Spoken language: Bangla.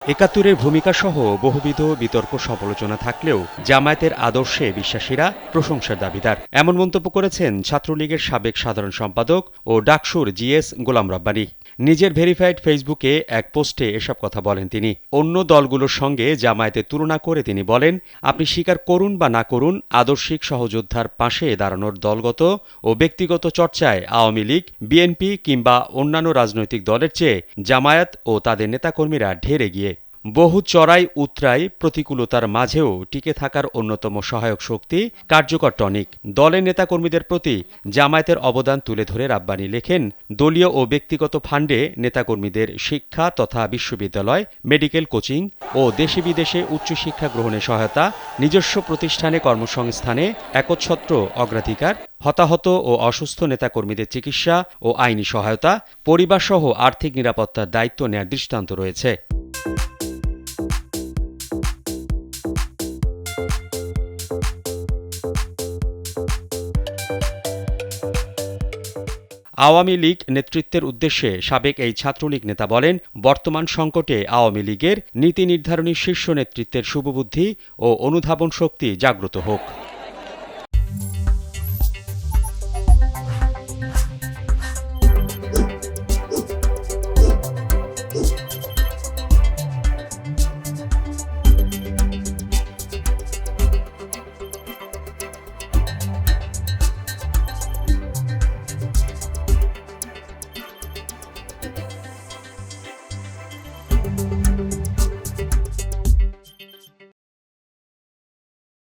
একাত্তরের ভূমিকাসহ বহুবিধ বিতর্ক সমালোচনা থাকলেও জামায়াতের আদর্শে বিশ্বাসীরা প্রশংসার দাবিদার এমন মন্তব্য করেছেন ছাত্রলীগের সাবেক সাধারণ সম্পাদক ও ডাকসুর জিএস গোলাম রব্বানী। নিজের ভেরিফাইড ফেসবুকে এক পোস্টে এসব কথা বলেন তিনি। অন্য দলগুলোর সঙ্গে জামায়াতের তুলনা করে তিনি বলেন, আপনি স্বীকার করুন বা না করুন, আদর্শিক সহযোদ্ধার পাশে দাঁড়ানোর দলগত ও ব্যক্তিগত চর্চায় আওয়ামী লীগ, বিএনপি কিংবা অন্যান্য রাজনৈতিক দলের চেয়ে জামায়াত ও তাদের নেতাকর্মীরা ঢের এগিয়ে। বহু চড়াই উতরাই প্রতিকূলতার মাঝেও টিকে থাকার অন্যতম সহায়ক শক্তি কার্যকর টনিক। দলের নেতাকর্মীদের প্রতি জামায়াতের অবদান তুলে ধরে রাব্বানী লেখেন, দলীয় ও ব্যক্তিগত ফান্ডে নেতাকর্মীদের শিক্ষা তথা বিশ্ববিদ্যালয়, মেডিকেল কোচিং ও দেশে বিদেশে উচ্চশিক্ষা গ্রহণে সহায়তা, নিজস্ব প্রতিষ্ঠানে কর্মসংস্থানে একচ্ছত্র অগ্রাধিকার, হতাহত ও অসুস্থ নেতাকর্মীদের চিকিৎসা ও আইনি সহায়তা, পরিবারসহ আর্থিক নিরাপত্তার দায়িত্ব নেয়ার দৃষ্টান্ত রয়েছে। আওয়ামী লীগ নেতৃত্বের উদ্দেশ্যে সাবেক এই ছাত্রলীগ নেতা বলেন, বর্তমান সংকটে আওয়ামী লীগের নীতি নির্ধারণী শীর্ষ নেতৃত্বের শুভবুদ্ধি ও অনুধাবন শক্তি জাগ্রত হোক।